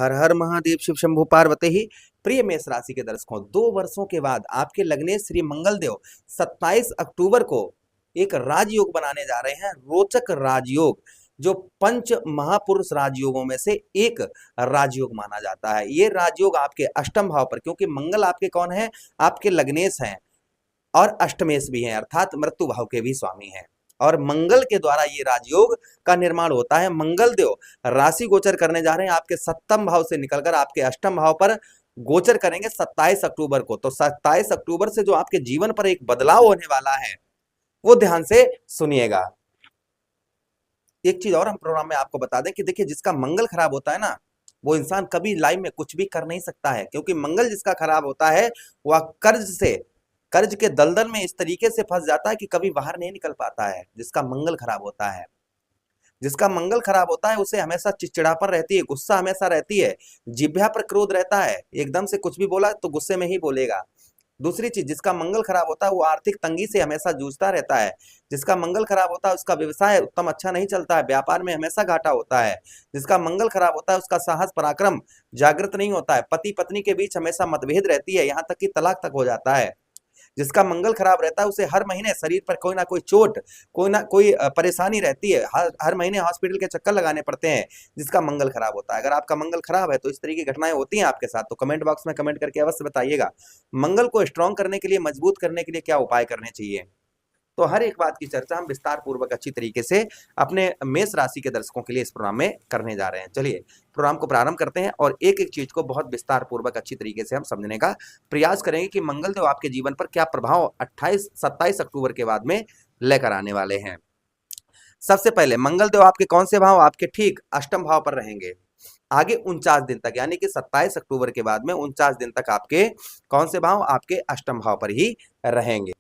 हर हर महादेव शिव शंभु पार्वती ही। प्रिय मेष राशि के दर्शकों, 2 वर्षों के बाद आपके लग्नेश श्री मंगल देव 27 अक्टूबर को एक राजयोग बनाने जा रहे हैं। रोचक राजयोग, जो पंच महापुरुष राजयोगों में से एक राजयोग माना जाता है। ये राजयोग आपके अष्टम भाव पर, क्योंकि मंगल आपके कौन है, आपके लग्नेश हैं और अष्टमेश भी हैं, अर्थात मृत्यु भाव के भी स्वामी हैं। और मंगल के द्वारा ये राजयोग का निर्माण होता है। मंगल देव राशि गोचर करने जा रहे हैं, आपके सप्तम भाव से निकलकर आपके अष्टम भाव पर गोचर करेंगे 27 अक्टूबर को। तो 27 अक्टूबर से जो आपके जीवन पर एक बदलाव होने वाला है, वो ध्यान से सुनिएगा। एक चीज और हम प्रोग्राम में आपको बता दें कि देखिए, जिसका मंगल खराब होता है ना, वो इंसान कभी लाइफ में कुछ भी कर नहीं सकता है, क्योंकि मंगल जिसका खराब होता है वह कर्ज के दलदल में इस तरीके से फंस जाता है कि कभी बाहर नहीं निकल पाता है। जिसका मंगल खराब होता है, जिसका मंगल खराब होता है, उसे हमेशा चिड़चिड़ापन रहती है, गुस्सा हमेशा रहती है, जिह्वा पर क्रोध रहता है, एकदम से कुछ भी बोला तो गुस्से में ही बोलेगा। दूसरी चीज, जिसका मंगल खराब होता है वो आर्थिक तंगी से हमेशा जूझता रहता है। जिसका मंगल खराब होता है उसका व्यवसाय उत्तम अच्छा नहीं चलता है, व्यापार में हमेशा घाटा होता है। जिसका मंगल खराब होता है उसका साहस पराक्रम जागृत नहीं होता है, पति पत्नी के बीच हमेशा मतभेद रहती है, यहाँ तक कि तलाक तक हो जाता है। जिसका मंगल खराब रहता है उसे हर महीने शरीर पर कोई ना कोई चोट, कोई ना कोई परेशानी रहती है, हर महीने हॉस्पिटल के चक्कर लगाने पड़ते हैं, जिसका मंगल खराब होता है। अगर आपका मंगल खराब है तो इस तरह की घटनाएं होती हैं आपके साथ, तो कमेंट बॉक्स में कमेंट करके अवश्य बताइएगा। मंगल को स्ट्रांग करने के लिए, मजबूत करने के लिए क्या उपाय करने चाहिए, तो हर एक बात की चर्चा हम विस्तार पूर्वक अच्छी तरीके से अपने मेष राशि के दर्शकों के लिए इस प्रोग्राम में करने जा रहे हैं। चलिए प्रोग्राम को प्रारंभ करते हैं और एक एक चीज को बहुत विस्तार पूर्वक अच्छी तरीके से हम समझने का प्रयास करेंगे कि मंगल देव आपके जीवन पर क्या प्रभाव 27 अक्टूबर के बाद में लेकर आने वाले हैं। सबसे पहले मंगल देव आपके कौन से भाव, आपके ठीक अष्टम भाव पर रहेंगे आगे 49 दिन तक, यानी कि 27 अक्टूबर के बाद में 49 दिन तक आपके कौन से भाव, आपके अष्टम भाव पर ही रहेंगे।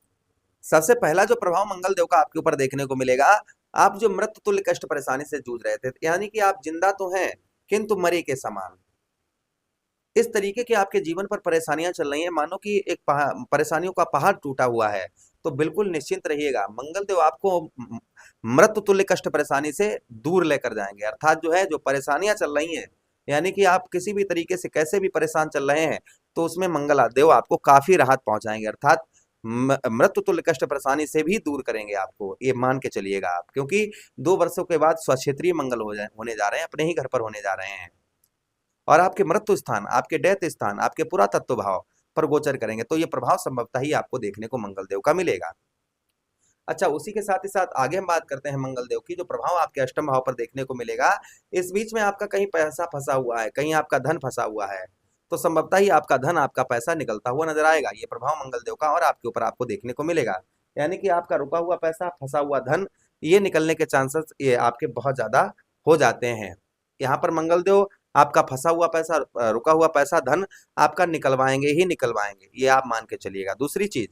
सबसे पहला जो प्रभाव मंगल देव का आपके ऊपर देखने को मिलेगा, आप जो मृत्यु तुल्य कष्ट परेशानी से जूझ रहे थे, यानी कि आप जिंदा तो हैं किंतु मरे के समान, इस तरीके की आपके जीवन पर परेशानियां चल रही हैं, मानो कि एक परेशानियों का पहाड़ टूटा हुआ है, तो बिल्कुल निश्चिंत रहिएगा। मंगल देव आपको मृत्यु तुल्य कष्ट परेशानी से दूर लेकर जाएंगे। अर्थात जो है, जो परेशानियां चल रही हैं, यानी कि आप किसी भी तरीके से कैसे भी परेशान चल रहे हैं, तो उसमें मंगल देव आपको काफी राहत पहुंचाएंगे। अर्थात मृत्यु तुल्य कष्ट परेशानी से भी दूर करेंगे आपको, ये मान के चलिएगा आप, क्योंकि 2 वर्षों के बाद स्वक्षेत्रीय मंगल होने जा रहे हैं, अपने ही घर पर होने जा रहे हैं, और आपके मृत्यु स्थान, आपके डेथ स्थान, आपके पुरातत्व भाव पर गोचर करेंगे। तो ये प्रभाव संभवतः ही आपको देखने को मंगल देव का मिलेगा। अच्छा, उसी के साथ ही साथ आगे हम बात करते हैं मंगल देव की, जो प्रभाव आपके अष्टम भाव पर देखने को मिलेगा। इस बीच में आपका कहीं पैसा फंसा हुआ है, कहीं आपका धन फंसा हुआ है, तो संभवतः ही आपका धन, आपका पैसा निकलता हुआ नजर आएगा। ये प्रभाव मंगल देव का और आपके ऊपर आपको देखने को मिलेगा, यानी कि आपका रुका हुआ पैसा, फंसा हुआ धन, ये निकलने के चांसेस ये आपके बहुत ज्यादा हो जाते हैं। यहाँ पर मंगल देव आपका फंसा हुआ पैसा, रुका हुआ पैसा, धन आपका निकलवाएंगे ही निकलवाएंगे, ये आप मान के चलिएगा। दूसरी चीज,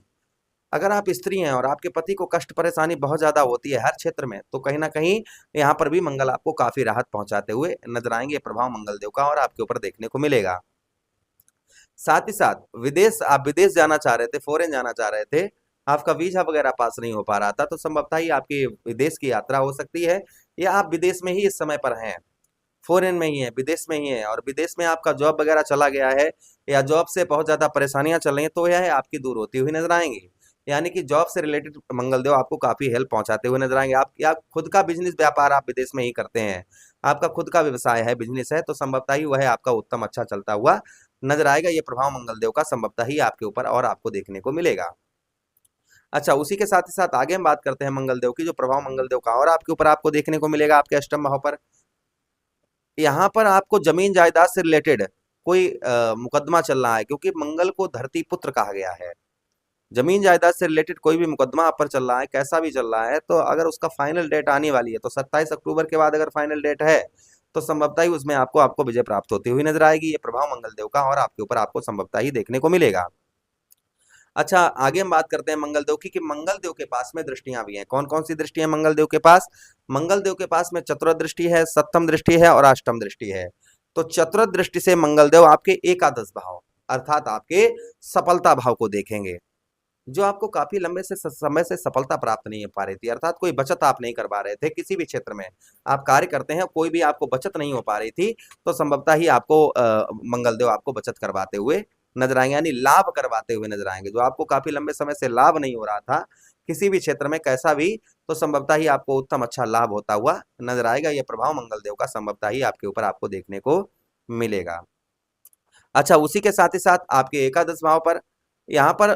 अगर आप स्त्री हैं और आपके पति को कष्ट परेशानी बहुत ज्यादा होती है हर क्षेत्र में, तो कहीं ना कहीं यहाँ पर भी मंगल आपको काफी राहत पहुंचाते हुए नजर आएंगे। प्रभाव मंगल देव का और आपके ऊपर देखने को मिलेगा। साथ ही साथ आप विदेश जाना चाह रहे थे, फॉरेन जाना चाह रहे थे, आपका वीजा वगैरह पास नहीं हो पा रहा था, तो संभवतः ही आपकी विदेश की यात्रा हो सकती है, या आप विदेश में ही इस समय पर हैं, फॉरेन में ही है, विदेश में ही है, और विदेश में आपका जॉब वगैरह चला गया है, या जॉब से बहुत ज्यादा परेशानियां चल रही हैं, तो यह आपकी दूर होती हुई नजर आएंगी। यानी कि जॉब से रिलेटेड मंगल देव आपको काफी हेल्प पहुंचाते हुए नजर आएंगे। आप या खुद का बिजनेस व्यापार आप विदेश में ही करते हैं, आपका खुद का व्यवसाय है, बिजनेस है, तो संभवतः ही वह आपका उत्तम अच्छा चलता हुआ नजर आएगा। ये प्रभाव मंगल देव का संभवतः ही आपके ऊपर और आपको देखने को मिलेगा। अच्छा, उसी के साथ ही साथ आगे हम बात करते हैं मंगल देव की, जो प्रभाव मंगल देव का और आपके ऊपर आपको देखने को मिलेगा आपके अष्टम भाव पर। यहाँ पर आपको जमीन जायदाद से रिलेटेड कोई मुकदमा चल रहा है, क्योंकि मंगल को धरती पुत्र कहा गया है। जमीन जायदाद से रिलेटेड कोई भी मुकदमा आप पर चल रहा है, कैसा भी चल रहा है, तो अगर उसका फाइनल डेट आने वाली है, तो 27 अक्टूबर के बाद अगर फाइनल डेट है, तो संभवतः ही उसमें आपको विजय प्राप्त होती हुई नजर आएगी। ये प्रभाव मंगल देव का और आपके ऊपर आपको संभवतः ही देखने को मिलेगा। अच्छा, आगे हम बात करते हैं मंगल देव की, कि मंगल देव के पास में दृष्टियां भी हैं। कौन कौन सी दृष्टि है मंगल देव के पास? मंगल देव के पास में चतुर्थ दृष्टि है, सप्तम दृष्टि है और अष्टम दृष्टि है। तो चतुर्थ दृष्टि से मंगल देव आपके एकादश भाव, अर्थात आपके सफलता भाव को देखेंगे। जो आपको काफी लंबे से समय से सफलता प्राप्त नहीं हो पा रही थी, अर्थात कोई बचत आप नहीं कर पा रहे थे, किसी भी क्षेत्र में आप कार्य करते हैं, कोई भी आपको बचत नहीं हो पा रही थी, तो संभवतः ही आपको मंगलदेव आपको बचत करवाते हुए नजर आएंगे, यानी लाभ करवाते हुए नजर आएंगे। जो आपको काफी लंबे समय से लाभ नहीं हो रहा था किसी भी क्षेत्र में कैसा भी, तो संभवतः ही आपको उत्तम अच्छा लाभ होता हुआ नजर आएगा। यह प्रभाव मंगलदेव का संभवतः ही आपके ऊपर आपको देखने को मिलेगा। अच्छा, उसी के साथ ही साथ आपके एकादश भाव पर, यहाँ पर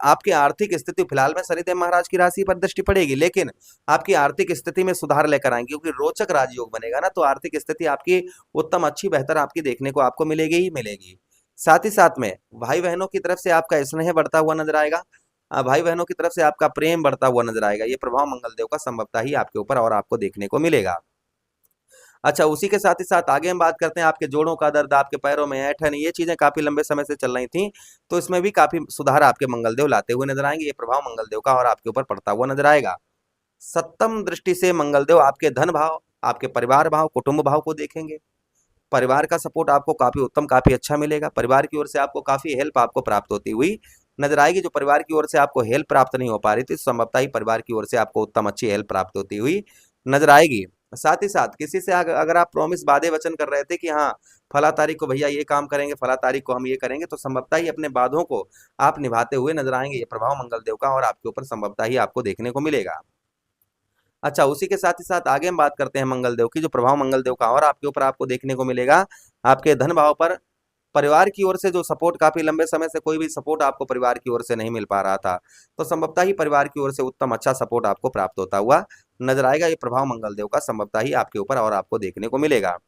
आपकी आर्थिक स्थिति फिलहाल में शनिदेव महाराज की राशि पर दृष्टि पड़ेगी, लेकिन आपकी आर्थिक स्थिति में सुधार लेकर आएंगे, क्योंकि रोचक राजयोग बनेगा ना, तो आर्थिक स्थिति आपकी उत्तम अच्छी बेहतर आपकी देखने को आपको मिलेगी ही मिलेगी। साथ ही साथ में भाई बहनों की तरफ से आपका स्नेह बढ़ता हुआ नजर आएगा, भाई बहनों की तरफ से आपका प्रेम बढ़ता हुआ नजर आएगा। ये प्रभाव मंगलदेव का संभवतः ही आपके ऊपर और आपको देखने को मिलेगा। अच्छा, उसी के साथ ही साथ आगे हम बात करते हैं आपके जोड़ों का दर्द, आपके पैरों में ऐंठन, ये चीजें काफी लंबे समय से चल रही थी, तो इसमें भी काफी सुधार आपके मंगलदेव लाते हुए नजर आएंगे। ये प्रभाव मंगलदेव का और आपके ऊपर पड़ता हुआ नजर आएगा। सप्तम दृष्टि से मंगलदेव आपके धन भाव, आपके परिवार भाव, कुटुंब भाव को देखेंगे। परिवार का सपोर्ट आपको काफी उत्तम काफी अच्छा मिलेगा। परिवार की ओर से आपको काफी हेल्प आपको प्राप्त होती हुई नजर आएगी। जो परिवार की ओर से आपको हेल्प प्राप्त नहीं हो पा रही थी, संभवतः ही परिवार की ओर से आपको उत्तम अच्छी हेल्प प्राप्त होती हुई नजर आएगी। साथ ही साथ किसी से अगर आप प्रॉमिस वादे वचन कर रहे थे कि हाँ फला तारीख को भैया ये काम करेंगे, फला तारीख को हम ये करेंगे, तो संभवतः ही अपने वादों को आप निभाते हुए नजर आएंगे। ये प्रभाव मंगलदेव का और आपके ऊपर संभवतः ही आपको देखने को मिलेगा। अच्छा, उसी के साथ ही साथ आगे हम बात करते हैं मंगलदेव की, जो प्रभाव मंगलदेव का और आपके ऊपर आपको देखने को मिलेगा। आपके धन भाव पर परिवार की ओर से जो सपोर्ट, काफी लंबे समय से कोई भी सपोर्ट आपको परिवार की ओर से नहीं मिल पा रहा था, तो संभवतः ही परिवार की ओर से उत्तम अच्छा सपोर्ट आपको प्राप्त होता हुआ नजर आएगा। ये प्रभाव मंगलदेव का संभवतः ही आपके ऊपर और आपको देखने को मिलेगा।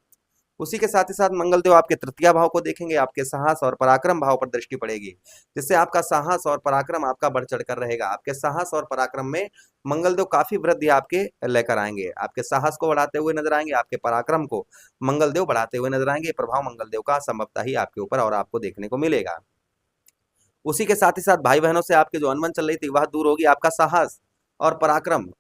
उसी के साथ ही साथ मंगलदेव आपके तृतीय भाव को देखेंगे, आपके साहस और पराक्रम भाव पर दृष्टि पड़ेगी, जिससे आपका साहस और पराक्रम आपका बढ़ चढ़ कर रहेगा। आपके साहस और पराक्रम में मंगलदेव काफी वृद्धि आपके लेकर आएंगे। आपके साहस को बढ़ाते हुए नजर आएंगे, आपके पराक्रम को मंगलदेव बढ़ाते हुए नजर आएंगे। प्रभाव मंगलदेव का संभवतः ही आपके ऊपर और आपको देखने को मिलेगा। उसी के साथ ही साथ भाई बहनों से आपके जो अनबन चल रही थी वह दूर होगी। आपका साहस और पराक्रम,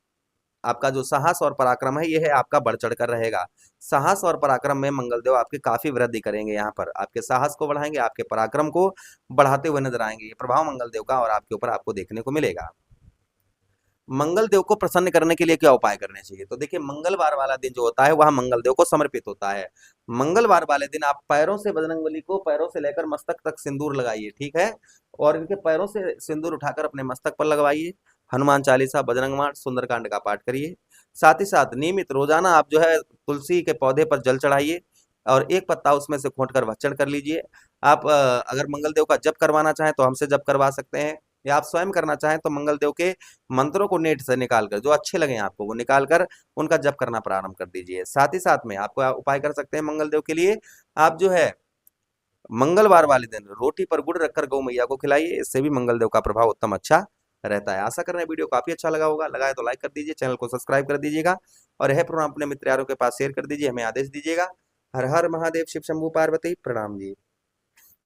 आपका जो साहस और पराक्रम है, यह है आपका बढ़ चढ़ कर रहेगा। साहस और पराक्रम में मंगलदेव आपकी काफी वृद्धि करेंगे। यहाँ पर आपके साहस को बढ़ाएंगे, आपके पराक्रम को बढ़ाते हुए नजर आएंगे। ये प्रभाव मंगलदेव का और आपके ऊपर आपको देखने को मिलेगा। मंगलदेव को प्रसन्न करने के लिए क्या उपाय करने चाहिए, तो देखिए मंगलवार वाला दिन जो होता है वह मंगलदेव को समर्पित होता है। मंगलवार वाले दिन आप पैरों से बजरंगबली को पैरों से लेकर मस्तक तक सिंदूर लगाइए, ठीक है, और इनके पैरों से सिंदूर उठाकर अपने मस्तक पर लगवाइए। हनुमान चालीसा, बजरंग बाण, सुंदरकांड का पाठ करिए। साथ ही साथ नियमित रोजाना आप जो है तुलसी के पौधे पर जल चढ़ाइए और एक पत्ता उसमें से खोंट कर भक्षण कर लीजिए। आप अगर मंगलदेव का जप करवाना चाहें तो हमसे जप करवा सकते हैं, या आप स्वयं करना चाहें तो मंगलदेव के मंत्रों को नेट से निकालकर, जो अच्छे लगे आपको वो निकालकर उनका जप करना प्रारंभ कर दीजिए। साथ ही साथ में आपको उपाय कर सकते हैं मंगलदेव के लिए, आप जो है मंगलवार वाले दिन रोटी पर गुड़ रखकर गौ मैया को खिलाइए। इससे भी मंगलदेव का प्रभाव उत्तम अच्छा रहता है। आशा कर रहे हैं वीडियो काफी अच्छा लगा होगा। लगा है तो लाइक कर दीजिए, चैनल को सब्सक्राइब कर दीजिएगा और यह प्रोग्राम अपने मित्र यारों के पास शेयर कर दीजिए, हमें आदेश दीजिएगा। हर हर महादेव, शिव शंभू पार्वती, प्रणाम जी।